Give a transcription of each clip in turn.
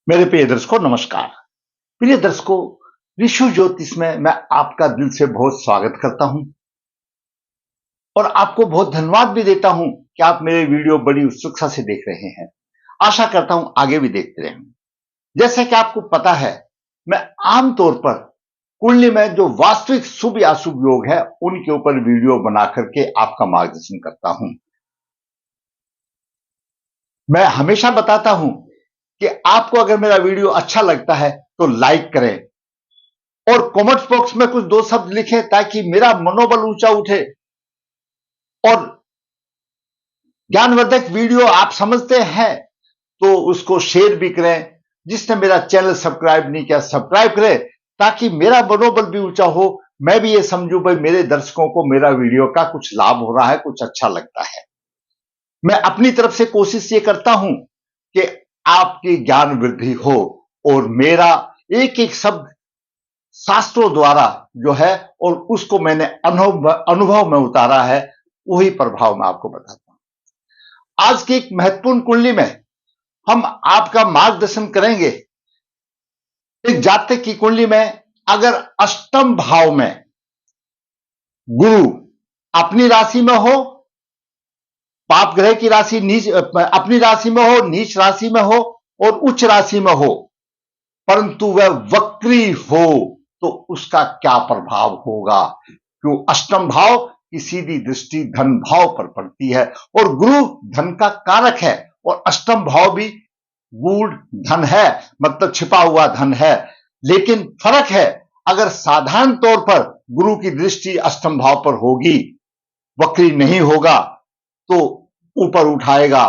मेरे प्रिय दर्शकों नमस्कार। प्रिय दर्शकों, ऋषु ज्योतिष में मैं आपका दिल से बहुत स्वागत करता हूं और आपको बहुत धन्यवाद भी देता हूं कि आप मेरे वीडियो बड़ी उत्सुकता से देख रहे हैं। आशा करता हूं आगे भी देखते रहें। जैसे कि आपको पता है, मैं आमतौर पर कुंडली में जो वास्तविक शुभ या अशुभ योग है उनके ऊपर वीडियो बना करके आपका मार्गदर्शन करता हूं। मैं हमेशा बताता हूं कि आपको अगर मेरा वीडियो अच्छा लगता है तो लाइक करें और कमेंट्स बॉक्स में कुछ दो शब्द लिखें ताकि मेरा मनोबल ऊंचा उठे। और ज्ञानवर्धक वीडियो आप समझते हैं तो उसको शेयर भी करें। जिसने मेरा चैनल सब्सक्राइब नहीं किया सब्सक्राइब करें ताकि मेरा मनोबल भी ऊंचा हो। मैं भी ये समझूं भाई मेरे दर्शकों को मेरा वीडियो का कुछ लाभ हो रहा है, कुछ अच्छा लगता है। मैं अपनी तरफ से कोशिश ये करता हूं कि आपकी ज्ञान वृद्धि हो और मेरा एक एक शब्द शास्त्रों द्वारा जो है और उसको मैंने अनुभव में उतारा है, वही प्रभाव मैं आपको बताता हूं। आज की एक महत्वपूर्ण कुंडली में हम आपका मार्गदर्शन करेंगे। एक जातक की कुंडली में अगर अष्टम भाव में गुरु अपनी राशि में हो, पाप ग्रह की राशि नीच अपनी राशि में हो, नीच राशि में हो और उच्च राशि में हो, परंतु वह वक्री हो तो उसका क्या प्रभाव होगा। क्यों अष्टम भाव की सीधी दृष्टि धन भाव पर पड़ती है और गुरु धन का कारक है और अष्टम भाव भी गूढ़ धन है, मतलब छिपा हुआ धन है। लेकिन फर्क है, अगर साधारण तौर पर गुरु की दृष्टि अष्टम भाव पर होगी, वक्री नहीं होगा तो ऊपर उठाएगा।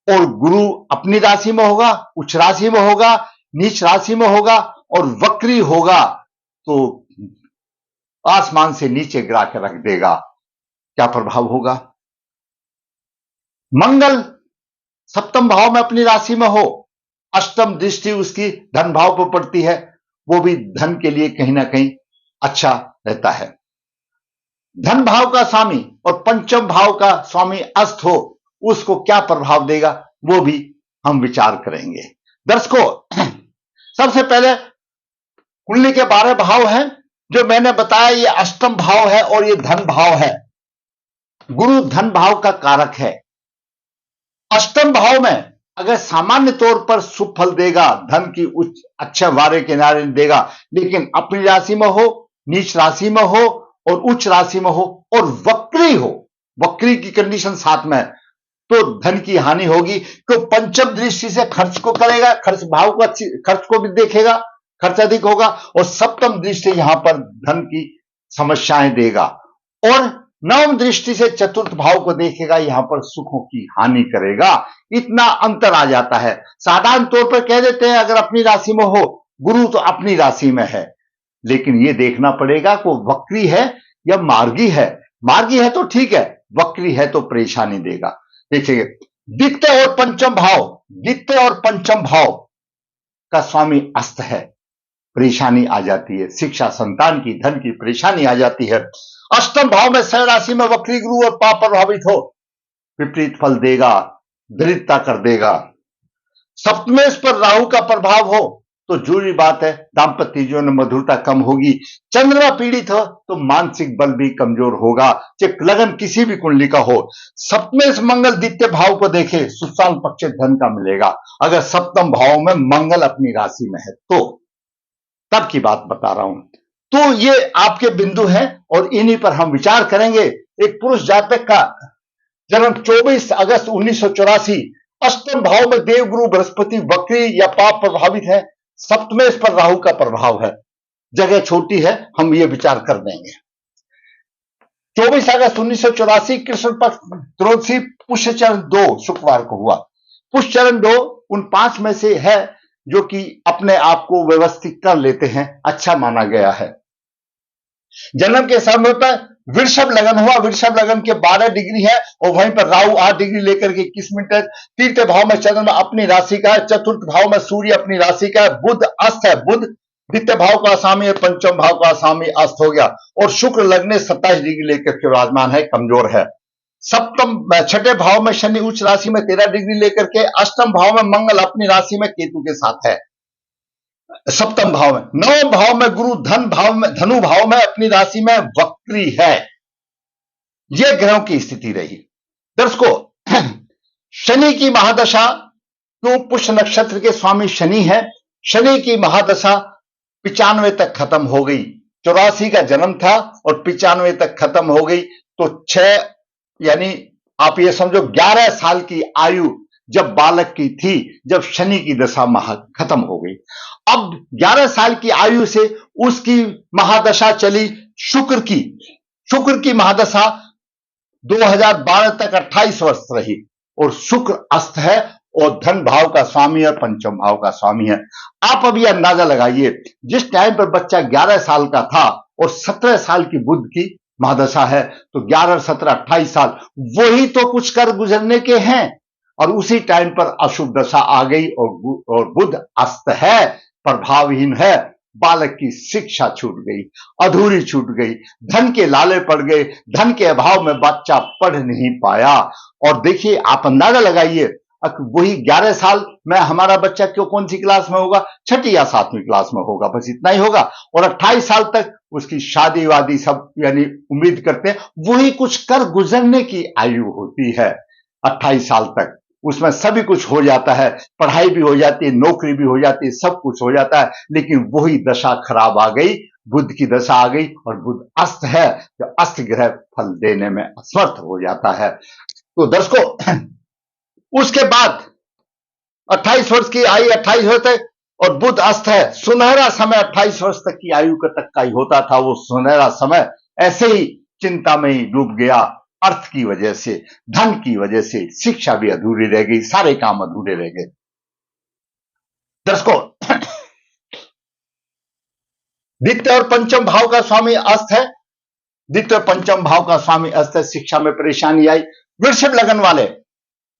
और गुरु अपनी राशि में होगा, उच्च राशि में होगा, नीच राशि में होगा और वक्री होगा तो आसमान से नीचे गिरा कर रख देगा। क्या प्रभाव होगा। मंगल सप्तम भाव में अपनी राशि में हो, अष्टम दृष्टि उसकी धन भाव पर पड़ती है, वो भी धन के लिए कहीं ना कहीं अच्छा रहता है। धन भाव का स्वामी और पंचम भाव का स्वामी अस्त हो, उसको क्या प्रभाव देगा वो भी हम विचार करेंगे। दर्शकों, सबसे पहले कुंडली के 12 भाव हैं जो मैंने बताया। ये अष्टम भाव है और ये धन भाव है। गुरु धन भाव का कारक है। अष्टम भाव में अगर सामान्य तौर पर शुभ फल देगा, धन की उच्च अच्छे वारे किनारे देगा, लेकिन अपनी राशि में हो, नीच राशि में हो और उच्च राशि में हो और वक्री हो, वक्री की कंडीशन साथ में, तो धन की हानि होगी। तो पंचम दृष्टि से खर्च को करेगा, खर्च भाव को खर्च को भी देखेगा, खर्च अधिक होगा और सप्तम दृष्टि यहां पर धन की समस्याएं देगा और नवम दृष्टि से चतुर्थ भाव को देखेगा, यहां पर सुखों की हानि करेगा। इतना अंतर आ जाता है। साधारण तौर पर कह देते हैं अगर अपनी राशि में हो, गुरु तो अपनी राशि में है, लेकिन यह देखना पड़ेगा कि वक्री है या मार्गी है। मार्गी है तो ठीक है, वक्री है तो परेशानी देगा। देखिए, द्वितीय और पंचम भाव, द्वितीय और पंचम भाव का स्वामी अस्त है, परेशानी आ जाती है। शिक्षा, संतान की, धन की परेशानी आ जाती है। अष्टम भाव में सह राशि में वक्री गुरु और पाप प्रभावित हो, विपरीत फल देगा, दरिद्रता कर देगा। सप्तमेश पर राहु का प्रभाव हो तो जरूरी बात है दाम्पत्य जीवन में मधुरता कम होगी। चंद्रमा पीड़ित हो तो मानसिक बल भी कमजोर होगा, चाहे लगन किसी भी कुंडली का हो। सप्तमेश मंगल द्वितीय भाव को देखे, सुशाल पक्ष धन का मिलेगा। अगर सप्तम भाव में मंगल अपनी राशि में है तो तब की बात बता रहा हूं। तो ये आपके बिंदु हैं और इन्हीं पर हम विचार करेंगे। एक पुरुष जातक का जन्म 24 अगस्त 1984, अष्टम भाव में देवगुरु बृहस्पति वक्री या पाप प्रभावित है, सप्तमेश पर राहु का प्रभाव है। जगह छोटी है, हम ये विचार कर देंगे। 24 अगस्त 1984 कृष्ण पक्ष त्रयोदशी पुष्य चरण 2 शुक्रवार को हुआ। पुष्य चरण 2 उन 5 में से है जो कि अपने आप को व्यवस्थित कर लेते हैं, अच्छा माना गया है। जन्म के समय पर वृषभ लगन हुआ, वृषभ लगन के 12 डिग्री है और वहीं पर राहु 8 डिग्री लेकर के 21 मिनट है। तृतीय भाव में चंद्रमा अपनी राशि का है, चतुर्थ भाव में सूर्य अपनी राशि का है, बुध अस्त है, बुध द्वितीय भाव का असामी है, पंचम भाव का असामी अस्त हो गया और शुक्र लगने 27 डिग्री लेकर के विराजमान है, कमजोर है। सप्तम छठे भाव में शनि उच्च राशि में 13 डिग्री लेकर के, अष्टम भाव में मंगल अपनी राशि में केतु के साथ है। सप्तम भाव में, नवम भाव में गुरु धन भाव में, धनु भाव में अपनी राशि में वक्री है। यह ग्रहों की स्थिति रही। दर्शकों, शनि की महादशा, क्यों पुष्य नक्षत्र के स्वामी शनि है, शनि की महादशा 95 तक खत्म हो गई। 84 का जन्म था और 95 तक खत्म हो गई, तो 6 यानी आप ये समझो 11 साल की आयु जब बालक की थी, जब शनि की दशा खत्म हो गई। अब 11 साल की आयु से उसकी महादशा चली शुक्र की। शुक्र की महादशा 2012 तक 28 वर्ष रही और शुक्र अस्त है और धन भाव का स्वामी और पंचम भाव का स्वामी है। आप अभी अंदाजा लगाइए, जिस टाइम पर बच्चा 11 साल का था और 17 साल की बुध की महादशा है, तो 11, 17, 28 साल, वही तो कुछ कर गुजरने के हैं और उसी टाइम पर अशुभ दशा आ गई और बुध अस्त है, प्रभावहीन है। बालक की शिक्षा छूट गई, अधूरी छूट गई, धन के लाले पड़ गए, धन के अभाव में बच्चा पढ़ नहीं पाया। और देखिए, आप अंदाजा लगाइए, वही 11 साल में हमारा बच्चा क्यों कौन सी क्लास में होगा, 6ठी या 7वीं क्लास में होगा, बस इतना ही होगा। और 28 साल तक उसकी शादी वादी सब यानी उम्मीद करते हैं, वही कुछ कर गुजरने की आयु होती है। 28 साल तक उसमें सभी कुछ हो जाता है, पढ़ाई भी हो जाती है, नौकरी भी हो जाती है, सब कुछ हो जाता है, लेकिन वही दशा खराब आ गई, बुध की दशा आ गई और बुध अस्त है, जो अस्त ग्रह फल देने में असमर्थ हो जाता है। तो दर्शकों, उसके बाद 28 वर्ष की आयु, 28 वर्ष तक, और बुध अस्त है, सुनहरा समय 28 वर्ष तक की आयु तक का ही होता था। वो सुनहरा समय ऐसे ही चिंता में ही डूब गया, अर्थ की वजह से, धन की वजह से, शिक्षा भी अधूरी रह गई, सारे काम अधूरे रह गए। दर्शकों, द्वितीय और पंचम भाव का स्वामी अस्त है, द्वितीय पंचम भाव का स्वामी अस्त है, शिक्षा में परेशानी आई। वृषभ लगन वाले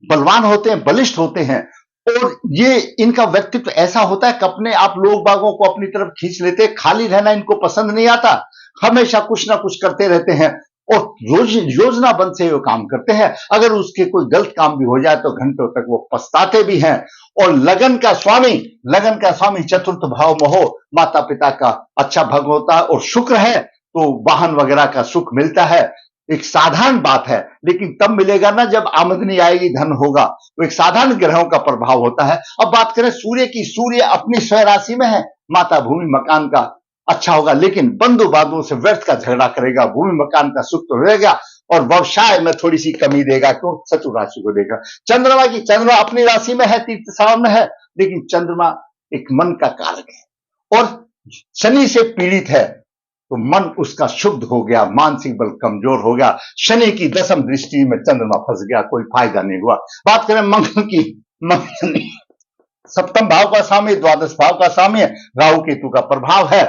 बलवान होते हैं, बलिष्ठ होते हैं और ये इनका व्यक्तित्व ऐसा होता है कि अपने आप लोग बागों को अपनी तरफ खींच लेते हैं। खाली रहना इनको पसंद नहीं आता, हमेशा कुछ ना कुछ करते रहते हैं और योजनाबद्ध से वो काम करते हैं। अगर उसके कोई गलत काम भी हो जाए तो घंटों तक वो पछताते भी हैं। और लगन का स्वामी चतुर्थ भाव में हो, माता पिता का अच्छा भाग होता है और शुक्र है तो वाहन वगैरह का सुख मिलता है। एक साधारण बात है, लेकिन तब मिलेगा ना जब आमदनी आएगी, धन होगा। तो एक साधारण ग्रहों का प्रभाव होता है। अब बात करें सूर्य की, सूर्य अपनी स्वयं राशि में है, माता भूमि मकान का अच्छा होगा, लेकिन बंधु बांधुओं से व्यर्थ का झगड़ा करेगा। भूमि मकान का सुख तो रहेगा और व्यवसाय में थोड़ी सी कमी देगा, क्यों, शत्रु राशि को देगा। चंद्रमा अपनी राशि में है, तीर्थ स्थान में है, लेकिन चंद्रमा एक मन का कारक है और शनि से पीड़ित है, तो मन उसका शुद्ध हो गया, मानसिक बल कमजोर हो गया। शनि की दशम दृष्टि में चंद्रमा फंस गया, कोई फायदा नहीं हुआ। बात करें मंगल की, मंगल सप्तम भाव का स्वामी, द्वादश भाव का स्वामी है, राहु केतु का प्रभाव है।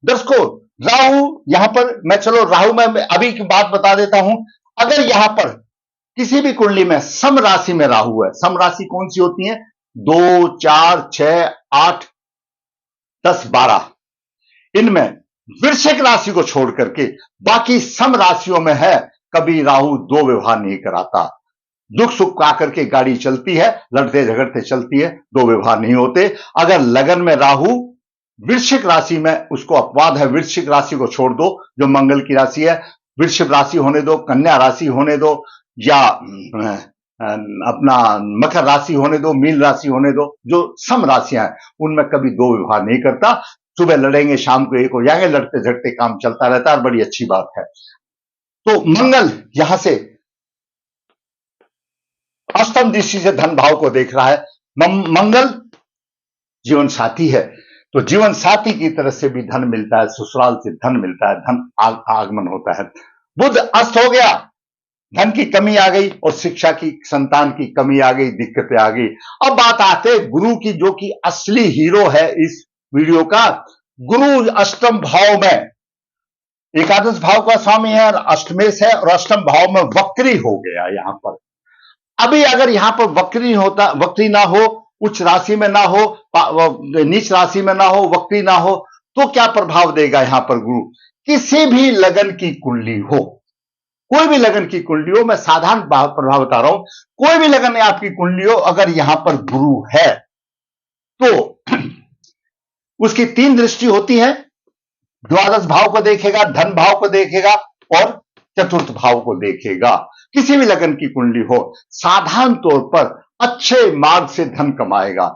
दर्शकों, राहु यहां पर, मैं चलो राहु में अभी की बात बता देता हूं। अगर यहां पर किसी भी कुंडली में सम राशि में राहु है, सम राशि कौन सी होती है, 2, 4, 6, 8, 10, 12, इनमें वृश्चिक राशि को छोड़ करके बाकी सम राशियों में है, कभी राहु दो व्यवहार नहीं कराता। दुख सुख आकर के गाड़ी चलती है, लड़ते झगड़ते चलती है, दो व्यवहार नहीं होते। अगर लगन में राहु वृश्चिक राशि में, उसको अपवाद है, वृश्चिक राशि को छोड़ दो जो मंगल की राशि है, वृश्चिक राशि होने दो, कन्या राशि होने दो, या अपना मकर राशि होने दो, मीन राशि होने दो, जो सम राशियां हैं उनमें कभी दो व्यवहार नहीं करता। सुबह लड़ेंगे, शाम को एक हो जाएंगे, लड़ते झगड़ते काम चलता रहता है, बड़ी अच्छी बात है। तो मंगल यहां से अष्टम दृष्टि से धन भाव को देख रहा है। मंगल जीवन साथी है, तो जीवन साथी की तरफ से भी धन मिलता है, ससुराल से धन मिलता है, धन आगमन होता है। बुध अस्त हो गया, धन की कमी आ गई और शिक्षा की, संतान की कमी आ गई, दिक्कतें आ गई। अब बात आते गुरु की, जो कि असली हीरो है इस वीडियो का। गुरु अष्टम भाव में, एकादश भाव का स्वामी है और अष्टमेश है और अष्टम भाव में वक्री हो गया। यहां पर अभी अगर यहां पर वक्री ना हो, उच्च राशि में ना हो, नीच राशि में ना हो, वक्री ना हो, तो क्या प्रभाव देगा यहां पर गुरु। किसी भी लगन की कुंडली हो, कोई भी लगन की कुंडली हो, मैं साधारण प्रभाव बता रहा हूं, कोई भी लगन में आपकी कुंडली हो, अगर यहां पर गुरु है तो उसकी 3 दृष्टि होती है, द्वादश भाव को देखेगा, धन भाव को देखेगा और चतुर्थ भाव को देखेगा। किसी भी लगन की कुंडली हो, साधारण तौर पर अच्छे मार्ग से धन कमाएगा,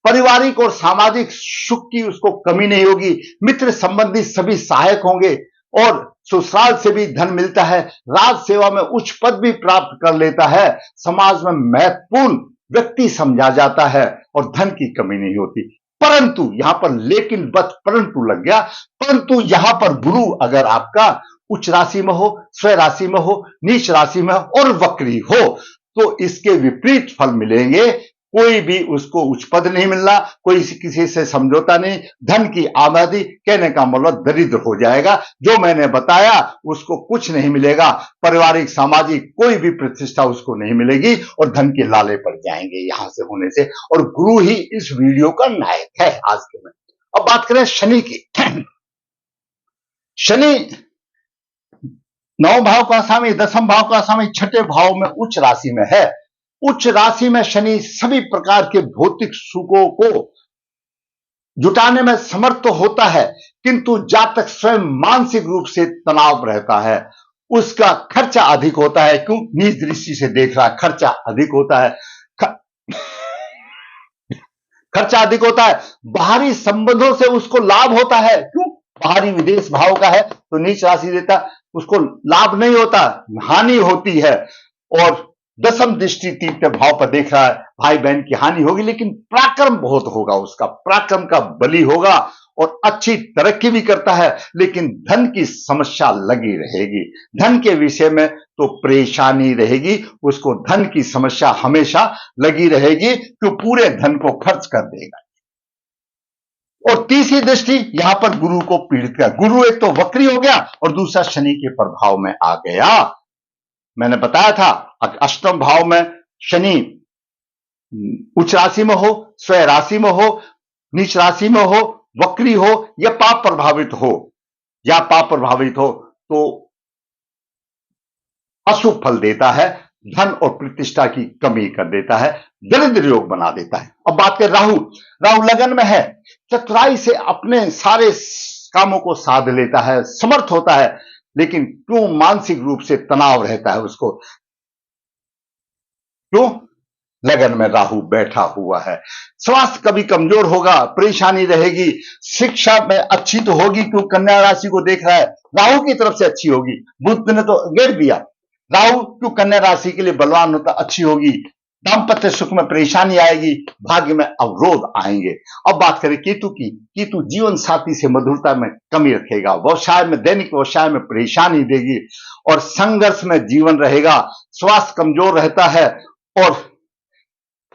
पारिवारिक और सामाजिक सुख की उसको कमी नहीं होगी, मित्र संबंधी सभी सहायक होंगे और ससुराल से भी धन मिलता है, राज सेवा में उच्च पद भी प्राप्त कर लेता है, समाज में महत्वपूर्ण व्यक्ति समझा जाता है और धन की कमी नहीं होती। परंतु यहां पर लेकिन बस परंतु लग गया, परंतु यहां पर गुरु अगर आपका उच्च राशि में हो, स्वय राशि में हो, नीच राशि में हो और वक्री हो तो इसके विपरीत फल मिलेंगे। कोई भी उसको उच्च पद नहीं मिलना, कोई किसी से समझौता नहीं, धन की आमदनी कहने का मतलब दरिद्र हो जाएगा। जो मैंने बताया उसको कुछ नहीं मिलेगा, पारिवारिक सामाजिक कोई भी प्रतिष्ठा उसको नहीं मिलेगी और धन के लाले पड़ जाएंगे यहां से होने से। और गुरु ही इस वीडियो का नायक है आज के में। अब बात करें शनि की। शनि 9 भाव का स्वामी, 10वें भाव का स्वामी, 6ठे भाव में उच्च राशि में है। उच्च राशि में शनि सभी प्रकार के भौतिक सुखों को जुटाने में समर्थ तो होता है, किंतु जातक स्वयं मानसिक रूप से तनाव रहता है, उसका खर्चा अधिक होता है। क्यों? नीच दृष्टि से देख रहा है, खर्चा अधिक होता है, खर्चा अधिक होता है। बाहरी संबंधों से उसको लाभ होता है। क्यों? बाहरी विदेश भाव का है तो नीच राशि देता, उसको लाभ नहीं होता, हानि होती है। और 10वीं दृष्टि 3ठे भाव पर देख रहा है, भाई बहन की हानि होगी, लेकिन पराक्रम बहुत होगा, उसका पराक्रम का बली होगा और अच्छी तरक्की भी करता है, लेकिन धन की समस्या लगी रहेगी। धन के विषय में तो परेशानी रहेगी, उसको धन की समस्या हमेशा लगी रहेगी, क्यों पूरे धन को खर्च कर देगा। और तीसरी दृष्टि यहां पर गुरु को पीड़ित कर, गुरु एक तो वक्री हो गया और दूसरा शनि के प्रभाव में आ गया। मैंने बताया था अष्टम भाव में शनि उच्च राशि में हो, स्वय राशि में हो, नीच राशि में हो, वक्री हो या पाप प्रभावित हो तो अशुभ फल देता है, धन और प्रतिष्ठा की कमी कर देता है, दरिद्र योग बना देता है। अब बात करें राहु। राहु लगन में है, चतुराई से अपने सारे कामों को साध लेता है, समर्थ होता है, लेकिन क्यों मानसिक रूप से तनाव रहता है उसको। क्यों? लगन में राहु बैठा हुआ है। स्वास्थ्य कभी कमजोर होगा, परेशानी रहेगी, शिक्षा में अच्छी तो होगी, क्यों कन्या राशि को देख रहा है, राहु की तरफ से अच्छी होगी। बुध ने तो गिर दिया, राहु क्यों कन्या राशि के लिए बलवान होता, अच्छी होगी। दाम्पत्य सुख में परेशानी आएगी, भाग्य में अवरोध आएंगे। अब बात करें केतु की। केतु जीवन साथी से मधुरता में कमी रखेगा, व्यवसाय में दैनिक व्यवसाय में परेशानी देगी और संघर्ष में जीवन रहेगा। स्वास्थ्य कमजोर रहता है और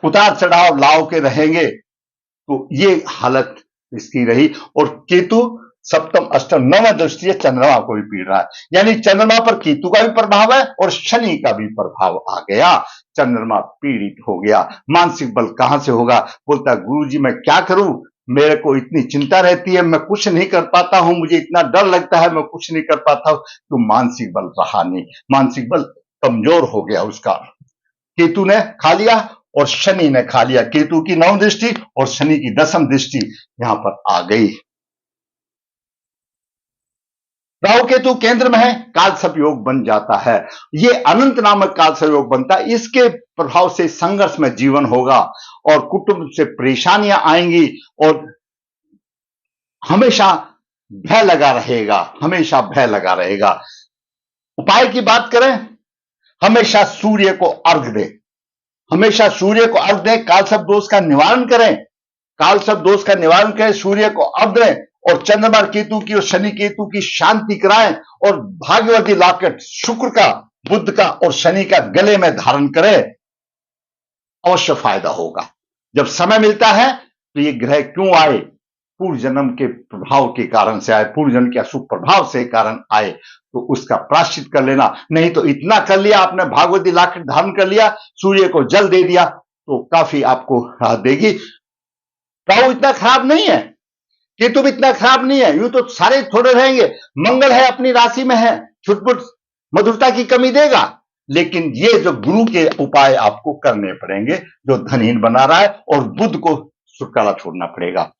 उतार चढ़ाव लाव के रहेंगे, तो ये हालत इसकी रही। और केतु सप्तम अष्टम 9वें दृष्टि चंद्रमा को भी पीड़ रहा है, यानी चंद्रमा पर केतु का भी प्रभाव है और शनि का भी प्रभाव आ गया। चंद्रमा पीड़ित हो गया। मानसिक बल कहां से होगा? बोलता गुरुजी मैं क्या करूं, मेरे को इतनी चिंता रहती है, मैं कुछ नहीं कर पाता हूं, मुझे इतना डर लगता है, मैं कुछ नहीं कर पाता हूं। तो मानसिक बल रहा नहीं, मानसिक बल कमजोर हो गया उसका। केतु ने खा लिया और शनि ने खा लिया। केतु की 9वीं दृष्टि और शनि की 10वीं दृष्टि यहां पर आ गई। राहु केतु केंद्र में है, कालसर्प योग बन जाता है। ये अनंत नामक कालसर्प योग बनता है। इसके प्रभाव से संघर्ष में जीवन होगा और कुटुंब से परेशानियां आएंगी और हमेशा भय लगा रहेगा, हमेशा भय लगा रहेगा। उपाय की बात करें, हमेशा सूर्य को अर्घ दे, हमेशा सूर्य को अर्घ दें, कालसर्प दोष का निवारण करें, कालसर्प दोष का निवारण करें, सूर्य को अर्घ दें और चंद्रमा केतु की और शनि केतु की शांति कराएं और भाग्यवती लॉकेट शुक्र का, बुध का और शनि का गले में धारण करें, अवश्य फायदा होगा। जब समय मिलता है तो ये ग्रह क्यों आए, पूर्व जन्म के प्रभाव के कारण से आए, पूर्व जन्म के अशुभ प्रभाव से कारण आए, तो उसका प्रायश्चित कर लेना। नहीं तो इतना कर लिया आपने, भागवती लॉकेट धारण कर लिया, सूर्य को जल दे दिया, तो काफी आपको राहत देगी। राहु इतना खराब नहीं है, केतु भी इतना खराब नहीं है, यूं तो सारे थोड़े रहेंगे। मंगल है, अपनी राशि में है, छुटपुट मधुरता की कमी देगा, लेकिन ये जो गुरु के उपाय आपको करने पड़ेंगे, जो धनहीन बना रहा है, और बुध को छुटकारा छोड़ना पड़ेगा।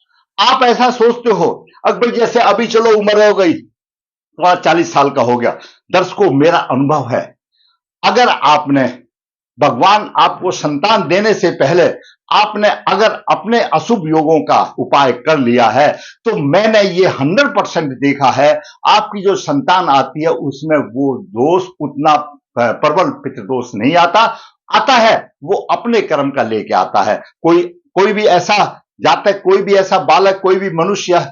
आप ऐसा सोचते हो, अकबर जैसे अभी चलो उम्र हो गई, थोड़ा 40 साल का हो गया। दर्शकों, मेरा अनुभव है, अगर आपने भगवान आपको संतान देने से पहले आपने अगर अपने अशुभ योगों का उपाय कर लिया है, तो मैंने ये 100% देखा है, आपकी जो संतान आती है उसमें वो दोष उतना प्रबल पितृदोष नहीं आता। आता है वो अपने कर्म का लेके आता है। कोई भी ऐसा जातक, कोई भी ऐसा बालक, कोई भी मनुष्य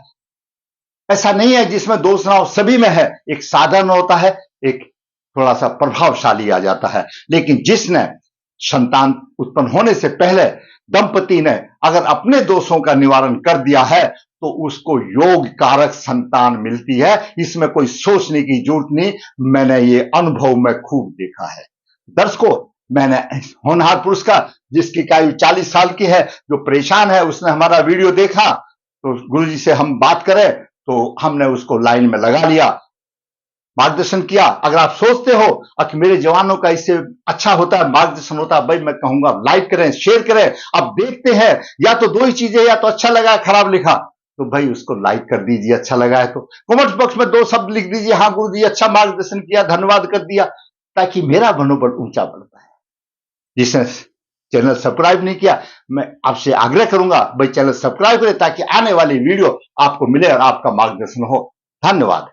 ऐसा नहीं है जिसमें दोष ना हो, सभी में है। एक साधन होता है, एक थोड़ा सा प्रभावशाली आ जाता है। लेकिन जिसने संतान उत्पन्न होने से पहले दंपति ने अगर अपने दोषों का निवारण कर दिया है, तो उसको योग कारक संतान मिलती है। इसमें कोई सोचने की जरूरत नहीं, मैंने ये अनुभव में खूब देखा है। दर्शकों, मैंने होनहार पुरुष का, जिसकी आयु 40 साल की है, जो परेशान है, उसने हमारा वीडियो देखा, तो गुरुजी से हम बात करें, तो हमने उसको लाइन में लगा लिया, मार्गदर्शन किया। अगर आप सोचते हो कि मेरे जवानों का इससे अच्छा होता है, मार्गदर्शन होता है, भाई मैं कहूंगा लाइक करें, शेयर करें। अब देखते हैं, या तो दो ही चीजें, या तो अच्छा लगा खराब लिखा, तो भाई उसको लाइक कर दीजिए, अच्छा लगा है तो कमेंट बॉक्स में 2 शब्द लिख दीजिए, हाँ गुरुजी अच्छा मार्गदर्शन किया, धन्यवाद कर दिया, ताकि मेरा मनोबल ऊंचा बढ़ता है। जिसने चैनल सब्सक्राइब नहीं किया, मैं आपसे आग्रह करूंगा भाई चैनल सब्सक्राइब करें, ताकि आने वाली वीडियो आपको मिले और आपका मार्गदर्शन हो। धन्यवाद।